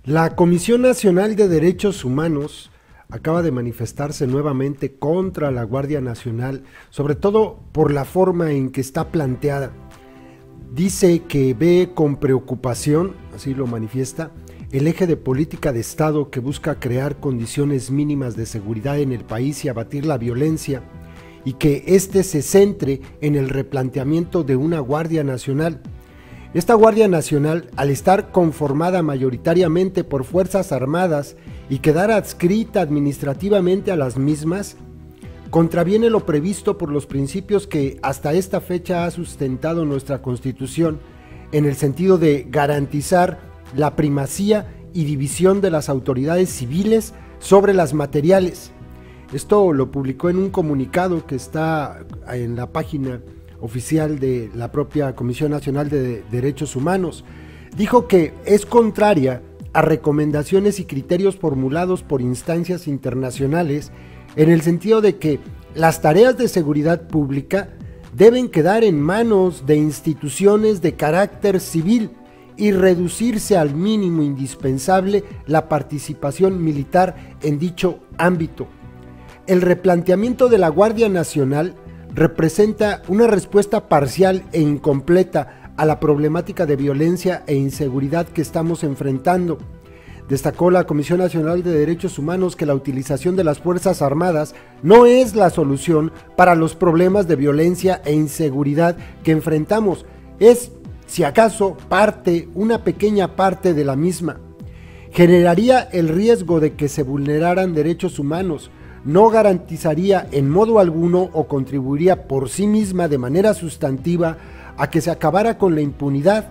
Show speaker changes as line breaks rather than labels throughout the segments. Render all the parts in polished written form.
La Comisión Nacional de Derechos Humanos acaba de manifestarse nuevamente contra la Guardia Nacional, sobre todo por la forma en que está planteada. Dice que ve con preocupación, así lo manifiesta, el eje de política de Estado que busca crear condiciones mínimas de seguridad en el país y abatir la violencia, y que éste se centre en el replanteamiento de una Guardia Nacional. Esta Guardia Nacional, al estar conformada mayoritariamente por Fuerzas Armadas y quedar adscrita administrativamente a las mismas, contraviene lo previsto por los principios que hasta esta fecha ha sustentado nuestra Constitución, en el sentido de garantizar la primacía y división de las autoridades civiles sobre las materiales. Esto lo publicó en un comunicado que está en la página oficial de la propia Comisión Nacional de Derechos Humanos. Dijo que es contraria a recomendaciones y criterios formulados por instancias internacionales, en el sentido de que las tareas de seguridad pública deben quedar en manos de instituciones de carácter civil y reducirse al mínimo indispensable la participación militar en dicho ámbito. El replanteamiento de la Guardia Nacional representa una respuesta parcial e incompleta a la problemática de violencia e inseguridad que estamos enfrentando. Destacó la Comisión Nacional de Derechos Humanos que la utilización de las Fuerzas Armadas no es la solución para los problemas de violencia e inseguridad que enfrentamos, es, si acaso, una pequeña parte de la misma. Generaría el riesgo de que se vulneraran derechos humanos, no garantizaría en modo alguno o contribuiría por sí misma de manera sustantiva a que se acabara con la impunidad,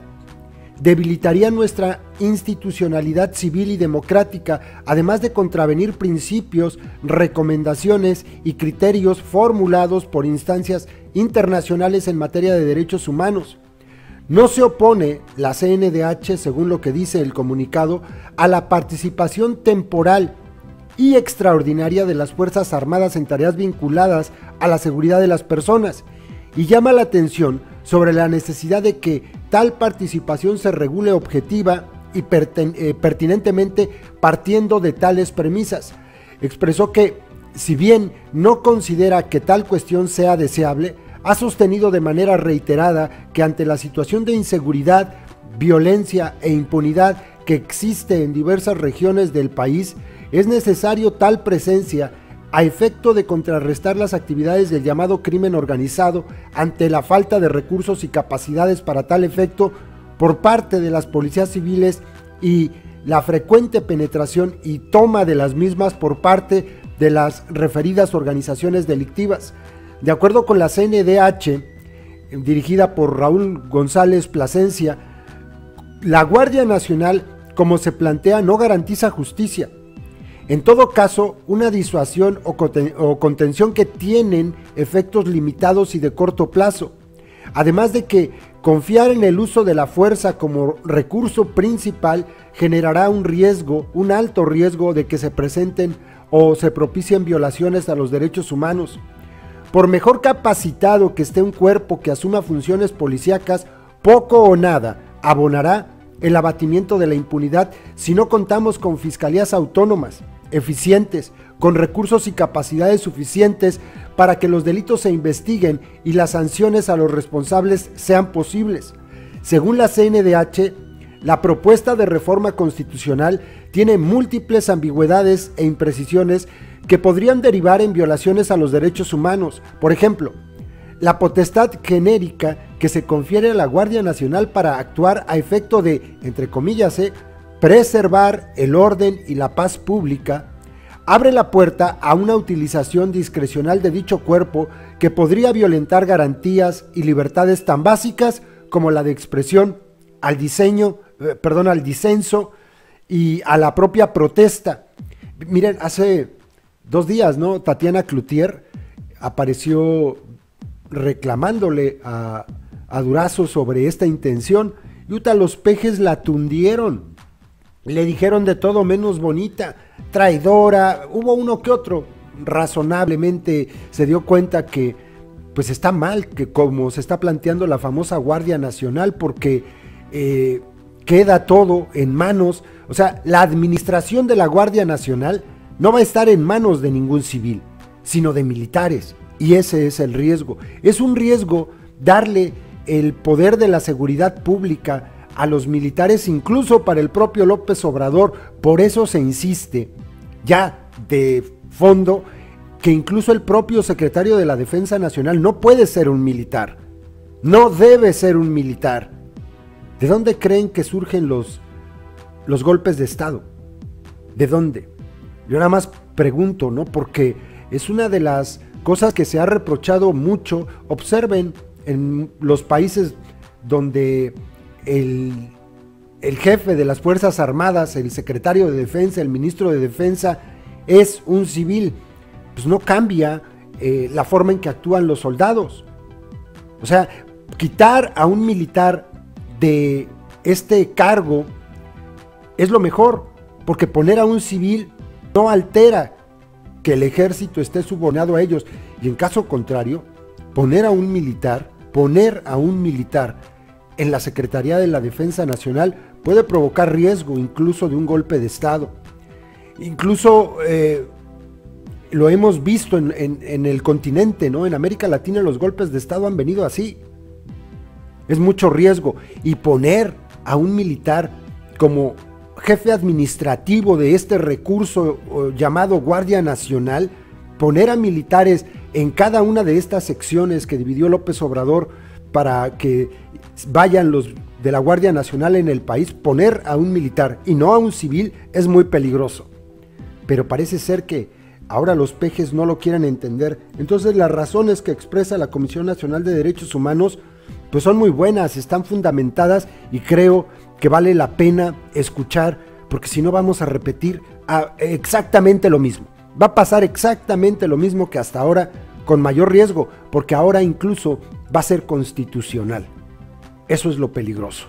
debilitaría nuestra institucionalidad civil y democrática, además de contravenir principios, recomendaciones y criterios formulados por instancias internacionales en materia de derechos humanos. No se opone la CNDH, según lo que dice el comunicado, a la participación temporal y extraordinaria de las Fuerzas Armadas en tareas vinculadas a la seguridad de las personas, y llama la atención sobre la necesidad de que tal participación se regule objetiva y pertinentemente partiendo de tales premisas. Expresó que, si bien no considera que tal cuestión sea deseable, ha sostenido de manera reiterada que ante la situación de inseguridad, violencia e impunidad que existe en diversas regiones del país, es necesario tal presencia a efecto de contrarrestar las actividades del llamado crimen organizado ante la falta de recursos y capacidades para tal efecto por parte de las policías civiles y la frecuente penetración y toma de las mismas por parte de las referidas organizaciones delictivas. De acuerdo con la CNDH, dirigida por Raúl González Plasencia, la Guardia Nacional, como se plantea, no garantiza justicia. En todo caso, una disuasión o contención que tienen efectos limitados y de corto plazo. Además de que confiar en el uso de la fuerza como recurso principal generará un alto riesgo de que se presenten o se propicien violaciones a los derechos humanos. Por mejor capacitado que esté un cuerpo que asuma funciones policíacas, poco o nada abonará el abatimiento de la impunidad si no contamos con fiscalías autónomas, eficientes, con recursos y capacidades suficientes para que los delitos se investiguen y las sanciones a los responsables sean posibles. Según la CNDH, la propuesta de reforma constitucional tiene múltiples ambigüedades e imprecisiones que podrían derivar en violaciones a los derechos humanos. Por ejemplo, la potestad genérica que se confiere a la Guardia Nacional para actuar a efecto de, entre comillas, preservar el orden y la paz pública, abre la puerta a una utilización discrecional de dicho cuerpo que podría violentar garantías y libertades tan básicas como la de expresión, al disenso y a la propia protesta. Miren, hace 2 días, ¿no? Tatiana Cloutier apareció reclamándole a Durazo sobre esta intención, y los pejes la tundieron. Le dijeron de todo menos bonita, traidora. Hubo uno que otro razonablemente se dio cuenta que pues está mal, que como se está planteando la famosa Guardia Nacional, porque queda todo en manos, o sea, la administración de la Guardia Nacional no va a estar en manos de ningún civil, sino de militares. Y ese es el riesgo. Es un riesgo darle el poder de la seguridad pública a los militares, incluso para el propio López Obrador. Por eso se insiste ya de fondo que incluso el propio secretario de la Defensa Nacional no puede ser un militar, no debe ser un militar. ¿De dónde creen que surgen los golpes de Estado? ¿De dónde? Yo nada más pregunto, ¿no? Porque es una de las cosas que se ha reprochado mucho. Observen en los países donde el jefe de las Fuerzas Armadas, el secretario de Defensa, el ministro de Defensa, es un civil, pues no cambia la forma en que actúan los soldados. O sea, quitar a un militar de este cargo es lo mejor, porque poner a un civil no altera que el ejército esté subordinado a ellos, y en caso contrario, poner a un militar en la Secretaría de la Defensa Nacional puede provocar riesgo incluso de un golpe de Estado. Incluso lo hemos visto en el continente, ¿no? En América Latina los golpes de Estado han venido así. Es mucho riesgo, y poner a un militar como jefe administrativo de este recurso llamado Guardia Nacional, poner a militares en cada una de estas secciones que dividió López Obrador para que vayan los de la Guardia Nacional en el país, poner a un militar y no a un civil es muy peligroso. Pero parece ser que ahora los pejes no lo quieren entender. Entonces las razones que expresa la Comisión Nacional de Derechos Humanos pues son muy buenas, están fundamentadas, y creo que vale la pena escuchar, porque si no vamos a repetir exactamente lo mismo. Va a pasar exactamente lo mismo que hasta ahora, con mayor riesgo, porque ahora incluso va a ser constitucional. Eso es lo peligroso.